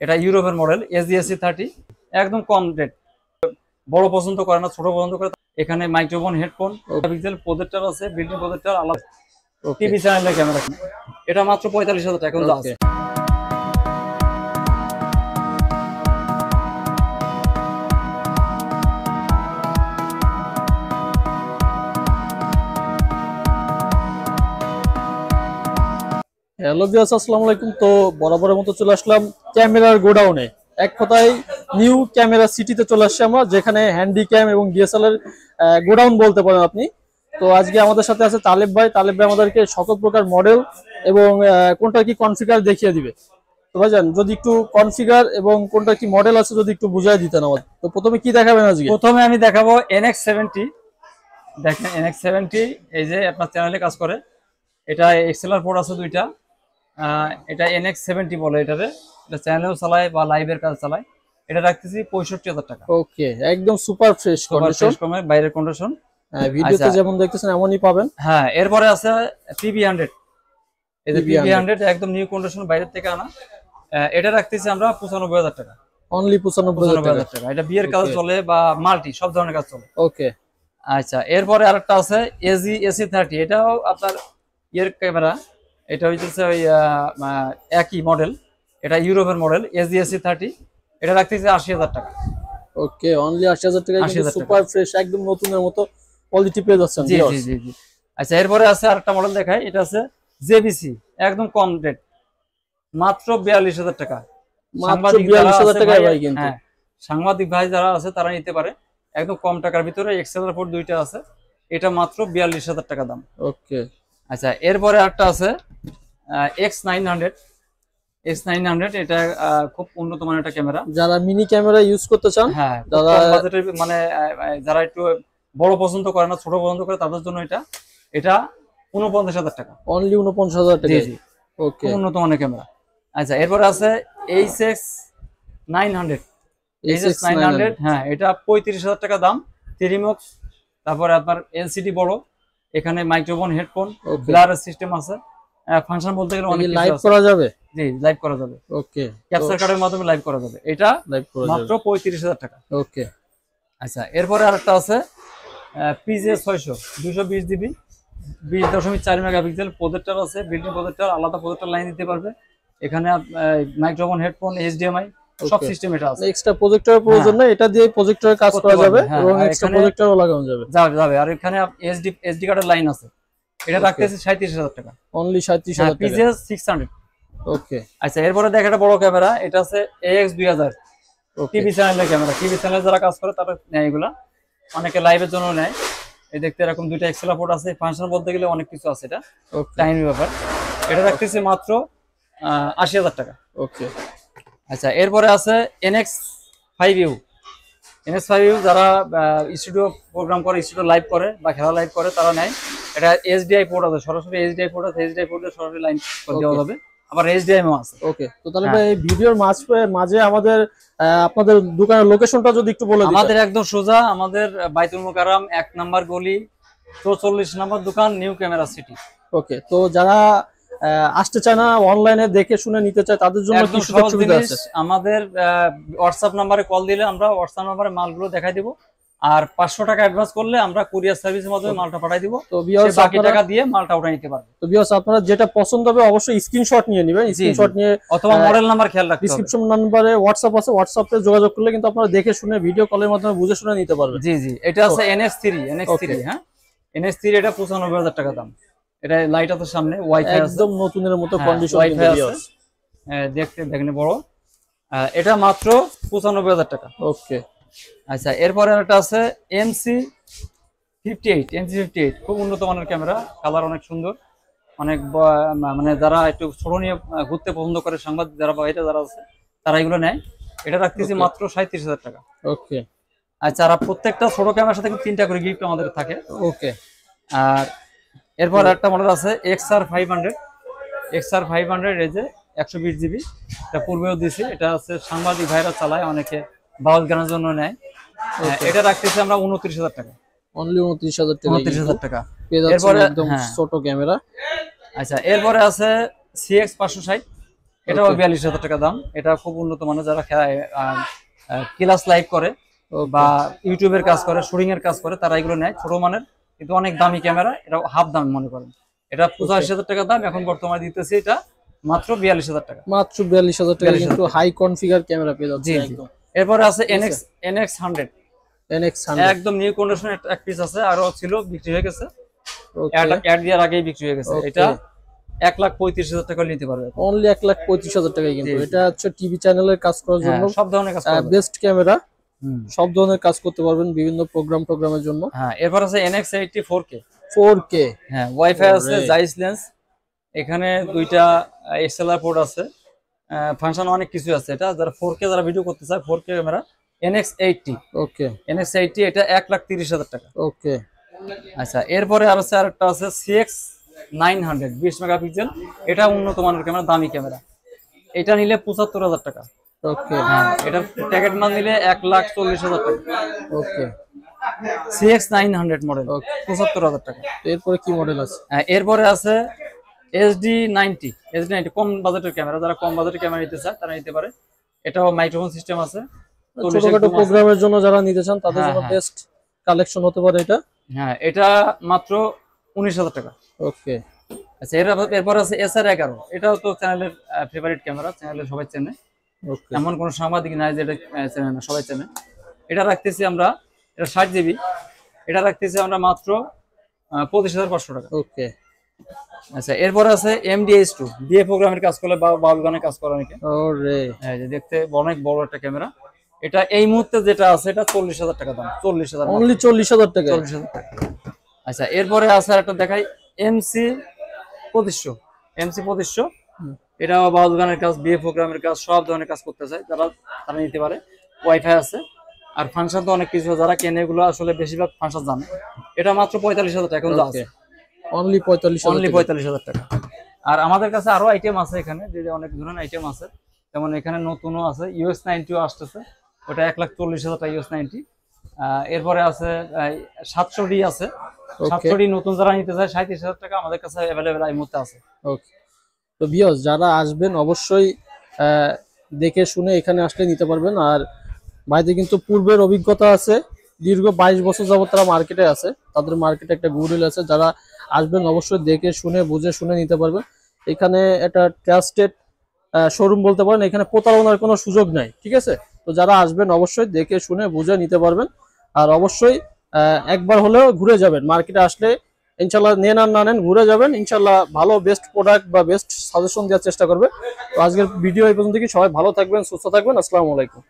এটা ইউরোপের model SG-AC30 একদম কম রেট। বড় পছন্দ করে না, ছোট পছন্দ করে। এখানে মাইক্রোফোন, হেডফোন, পিক্সেল প্রজেক্টর আছে, বিল্ডিং প্রজেক্টর, আলাদা টিভি চ্যানেলের ক্যামেরা। এটা মাত্র 45,000 টাকা এখন আছে। হ্যালো ভিউয়ার্স, আসসালামু আলাইকুম। তো বরাবরের মতো চলে আসলাম ক্যামেরার গোডাউনে। এক কথায় নিউ ক্যামেরা সিটিতে চলে আসছি আমরা, যেখানে হ্যান্ডি ক্যাম এবং ডিএসএলআর গোডাউন বলতে পারেন আপনি। তো আজকে আমাদের সাথে আছে তালেব ভাই। তালেব ভাই আমাদেরকে সকল প্রকার মডেল এবং কোনটা কি কনফিগার দেখিয়ে দিবে। তো ভাইজান, যদি একটু কনফিগার এবং কোনটা কি মডেল আছে যদি একটু বুঝাই দিতেন আমাদের। তো প্রথমে কি দেখাবেন আজকে? প্রথমে আমি দেখাবো NX70। দেখেন NX70 এই যে আপনার চ্যানেলে কাজ করে। এটা এক্সেলার পোর্ট আছে দুইটা। এটা NX70 বলে এটারে। এটা চ্যানেলেও চালায় বা লাইভের কাজ চালায়। এটা রাখতেছি 65,000 টাকা। ওকে, একদম সুপার ফ্রেশ কন্ডিশন, বাইরের কন্ডিশন। ভিডিওতে যেমন দেখতেছেন এমনই পাবেন। হ্যাঁ, এরপরে আছে PB100। এই যে PB100 একদম নিউ কন্ডিশন, বাইরের থেকে আনা। এটা রাখতেছি আমরা 95,000 টাকা। অনলি 95,000 টাকা। এটা বিয়ের কাজ চলে বা মাল্টি সব ধরনের কাজ চলে। ওকে, আচ্ছা, এরপরে আরেকটা আছে SG-AC30। এটাও আপনার ইয়ের ক্যামেরা। এটা হইতেছে ওই একই মডেল। এটা ইউরোপের মডেল SG-AC30। এটা রাখতেছে 80,000 টাকা। ওকে, অনলি 80,000 টাকা। সুপার ফ্রেশ, একদম নতুনের মতো কোয়ালিটি পেয়ে যাচ্ছেন। জি জি জি জি। আচ্ছা, এরপরে আছে আরেকটা মডেল দেখাই। এটা আছে JVC, একদম কম রেট, মাত্র 42,000 টাকা। মাত্র 42,000 টাকায় ভাই। কিন্তু হ্যাঁ, সাংবাদিক ভাই যারা আছে তারা নিতে পারে, একদম কম টাকার ভিতরে। এক্সেলার পোর্ট দুইটা আছে। এটা মাত্র 42,000 টাকা দাম। ওকে। আচ্ছা, এরপরে একটা আছে X900। X900 এটা খুব উন্নত মানের একটা ক্যামেরা। যারা মিনি ক্যামেরা ইউজ করতে চান, হ্যাঁ, মানে যারা একটু বড় পছন্দ করে না, ছোট পছন্দ করে, তাদের জন্য এটা 49,000 টাকা। অনলি 49,000 টাকা। জি। ওকে, উন্নত মানের ক্যামেরা। আচ্ছা, এরপরে আছে HX900। HX900, হ্যাঁ, এটা 35,000 টাকা দাম। টেরিমক্স, তারপরে আপনার LCD বড়, এখানে মাইক্রোফোন, হেডফোন, ব্লার সিস্টেম আছে। ফাংশন বলতে গেলে অনেক কিছু লাইভ আছে। করা যাবে। জি, লাইভ করা যাবে। ওকে, ক্যাপচার কার্ডের মাধ্যমে লাইভ করা যাবে। এটা মাত্র 35,000 টাকা। ওকে। আচ্ছা, এরপরে আরেকটা আছে PJ600, 220 GB, 20.4 মেগাপিক্সেল প্রজেক্টর আছে, বিল্ডিং প্রজেক্টর, আলাদা প্রজেক্টর লাইন দিতে পারবে। এখানে মাইক্রোফোন, হেডফোন, HDMI সব সিস্টেম এটা আছে। এক্সট্রা প্রজেক্টরের প্রয়োজন নেই, এটা দিয়ে প্রজেক্টরের কাজ করা যাবে এবং এক্সট্রা প্রজেক্টরও লাগানো যাবে। যাবে। আর এখানে SD কার্ডের লাইন আছে। এটা রাখতেছি 37,000 টাকা। অনলি 37,000 টাকা। PJ600। ওকে। আচ্ছা, এরপরে দেখ একটা বড় ক্যামেরা। এটা আছে AX2000 টিভি চ্যানেলের ক্যামেরা। টিভি চ্যানেলে যারা কাজ করে তারা নেয় এগুলা, অনেকে লাইভের জন্য নেয়। এই দেখতে এরকম দুইটা এক্সেলার পোর্ট আছে। ফাংশন বলতে গেলে অনেক কিছু আছে, এটা টাইমের ব্যাপার। এটা রাখতেছি মাত্র 80,000 টাকা। ওকে। আচ্ছা, এরপরে আছে NX5U। NX5U যারা স্টুডিও প্রোগ্রাম করে, স্টুডিও লাইভ করে বা খেলা লাইভ করে, তারা নেয়। এটা HDI পোর্ট আছে, সরাসরি HDI পোর্ট আছে। HDI পোর্টে সরাসরি লাইন দেওয়া যাবে, আবার HDMI আছে। ওকে। তো তাহলে ভাই এই ভিডিওর মাঝে আমাদের আপনাদের দোকানের লোকেশনটা যদি একটু বলে দিতেন। আমাদের একদম সোজা, আমাদের বাইতুল মোকাররম 1 নম্বর গলি, 44 নম্বর দোকান, নিউ ক্যামেরা সিটি। ওকে। তো যারা আসতে চায় না, অনলাইনে দেখে শুনে নিতে চায়, তাদের জন্য কি সুবিধা আছে? আমাদের হোয়াটসঅ্যাপ নাম্বারে কল দিলে আমরা হোয়াটসঅ্যাপ নাম্বারে মালগুলো দেখাই দিব। আর 500 টাকা অ্যাডভান্স করলে আমরা কুরিয়ার সার্ভিসের মাধ্যমে মালটা পাঠাই দিব। তো বাকি টাকা দিয়ে মালটা উঠাই নিতে পারবে। তো ভিউয়ার্স, আপনারা যেটা পছন্দ হবে অবশ্যই স্ক্রিনশট নিয়ে নেবেন। স্ক্রিনশট নিয়ে অথবা মডেল নাম্বার খেয়াল রাখতে হবে। ডেসক্রিপশন নাম্বারে হোয়াটসঅ্যাপ আছে, হোয়াটসঅ্যাপে যোগাযোগ করলে কিন্তু আপনারা দেখে শুনে ভিডিও কলের মাধ্যমে বুঝে শুনে নিতে পারবেন। জি জি। এটা আছে NX3। হ্যাঁ, NX3 এটা 95,000 টাকা দাম। এটা লাইট আছে সামনে, ওয়াইফাই আছে, একদম নতুনের মতো কন্ডিশন, ওয়াইফাই আছে। দেখতে বড়। এটা মাত্র 95,000 টাকা। ওকে। আচ্ছা, এরপরে একটা আছে MC58। খুব উন্নত মানের ক্যামেরা, কালার অনেক সুন্দর, অনেক মানে যারা একটু ছোট নিয়ে ঘুরতে পছন্দ করে, সাংবাদিক যারা বাইরে যারা আছে, তারা এগুলো নেয়। এটা রাখতেছি মাত্র 37,000 টাকা। ওকে। আচ্ছা, আর প্রত্যেকটা ছোট ক্যামেরার সাথে 3টা করে গিফট আমাদের থাকে। ওকে। আর এরপর একটা মডেল আছে XR500। এই যে 120 GB, এটা পূর্বেও দিছি। এটা আছে সাংবাদিক ভাইরা চালায়, অনেকে বাউল গানের জন্য নেয়। এটা রাখতেছি আমরা 29,000 টাকা। অনলি 29,000 টাকা। এরপরে একদম ছোট ক্যামেরা। আচ্ছা, এরপরে আছে CX560। এটাও 42,000 টাকা দাম। এটা খুব উন্নত মানের, যারা ক্লাস লাইভ করে বা ইউটিউবের কাজ করে, শুটিং এর কাজ করে, তারা এগুলো নেয়। ছোট মানের কিন্তু অনেক দামি ক্যামেরা, এটা হাফ দাম মনে করেন। এটা 85,000 টাকা দাম, এখন বর্তমানে দিতেছি এটা মাত্র 42,000 টাকা। মাত্র 42,000 টাকা কিন্তু হাই কনফিগার ক্যামেরা পেয়ে যাচ্ছে একদম। এরপরে আছে NX100 NX100 একদম নিউ কন্ডিশন এক পিস আছে, আরো ছিল বিক্রি হয়ে গেছে, অ্যাড দেওয়ার আগেই বিক্রি হয়ে গেছে। এটা 1,35,000 টাকা নিতে পারবে, অনলি 1,35,000 টাকায়। কিন্তু এটা হচ্ছে টিভি চ্যানেলের কাজ করার জন্য সব ধরনের কাজ করবে, বেস্ট ক্যামেরা, সব ধরনের কাজ করতে পারবেন বিভিন্ন প্রোগ্রামের জন্য। হ্যাঁ, এরপর আছে NX80 4K, হ্যাঁ, ওয়াইফাই আছে, জাইস লেন্স, এখানে দুইটা এক্সএলআর পোর্ট আছে, ফাংশন অনেক কিছু আছে। এটা যারা 4K যারা ভিডিও করতে চায়, 4K ক্যামেরা NX80। ওকে, NX80 এটা 1,30,000 টাকা। ওকে, আচ্ছা, এরপরে আরেকটা আছে CX900 20 মেগাপিক্সেল, এটা উন্নত মানের ক্যামেরা, দামি ক্যামেরা। এটা নিলে 75,000 টাকা। ওকে, হ্যাঁ, এটার প্যাকেট মাল নিলে 1,40,000 টাকা। ওকে, CX900 মডেল 75,000 টাকা। এরপরে কি মডেল আছে? এরপরে আছে SD90 কম বাজেটের ক্যামেরা, যারা কম বাজেটের ক্যামেরা নিতে চায় তারা নিতে পারে। এটাও মাইক্রোফোন সিস্টেম আছে, ছোটখাটো প্রোগ্রামের জন্য যারা নিতে চান তাদের জন্য বেস্ট কালেকশন হতে পারে এটা। হ্যাঁ, এটা মাত্র 19,000 টাকা। ওকে, আচ্ছা, এরপর আছে SR11, এটাও তো চ্যানেলের ফেভারিট ক্যামেরা, চ্যানেলের সবাই চেনে, এমন কোন সাংবাদিক নাই যেটা চেনে না, সবাই চেনে। এটা রাখতেছি আমরা, এটা 60 জিবি, এটা রাখতেছি আমরা মাত্র 25,500 টাকা। ওকে, আচ্ছা, এরপর আছে MDH2 বিয়ে প্রোগ্রামের কাজ করলে বা বাউল গানের কাজ করে অনেকে। ওরে, এই যে দেখতে অনেক বড় একটা ক্যামেরা। এটা এই মুহূর্তে যেটা আছে এটা 40,000 টাকা দাম, 40,000, অনলি 40,000 টাকা। 40,000 টাকা। আচ্ছা, এরপরে আছে একটা দেখাই MC2500। এটা বাউল গানের কাজ, বিয়ে প্রোগ্রামের কাজ, সব ধরনের কাজ করতে চায় যারা, তারা নিতে পারে। ওয়াইফাই আছে, আর ফাংশন তো অনেক কিছু, যারা কেনে এগুলো আসলে বেশিরভাগ ফাংশন জানে। এটা মাত্র 45,000 টাকা এখন আছে, অনলি 45,000 টাকা। আর আমাদের কাছে আরো আইটেম আছে এখানে, যে অনেক ধরনের আইটেম আছে, যেমন এখানে নতুনও আছে, US90 আসতেছে, ওটা 1,40,000 টাকা US90। এরপরে আছে 700D আছে, 700D নতুন যারা নিতে চায় 37,000 টাকা, আমাদের কাছে অ্যাভেলেবেল এই মুহূর্তে আছে। ওকে, তো ভিউয়ার্স যারা আসবেন অবশ্যই দেখে শুনে এখানে আসলে নিতে পারবেন। আর ভাইদের কিন্তু পূর্বের অভিজ্ঞতা আছে, দীর্ঘ 22 বছর যাবত তারা মার্কেটে আছে, তাদের মার্কেটে একটা গুডউইল আছে। যারা আসবেন অবশ্যই দেখে শুনে বুঝে শুনে নিতে পারবেন। এখানে একটা ট্রাস্টেড শোরুম বলতে পারেন, এখানে প্রতারণার কোনো সুযোগ নাই, ঠিক আছে? তো যারা আসবেন অবশ্যই দেখে শুনে বুঝে নিতে পারবেন। আর অবশ্যই একবার হলেও ঘুরে যাবেন, মার্কেটে আসলে ইনশাল্লাহ নেন আর না নেন ঘুরে যাবেন, ইনশাল্লাহ ভালো বেস্ট প্রোডাক্ট বা বেস্ট সাজেশন দেওয়ার চেষ্টা করবে। তো আজকের ভিডিও এই পর্যন্ত, সবাই ভালো থাকবেন, সুস্থ থাকবেন, আসসালামু আলাইকুম।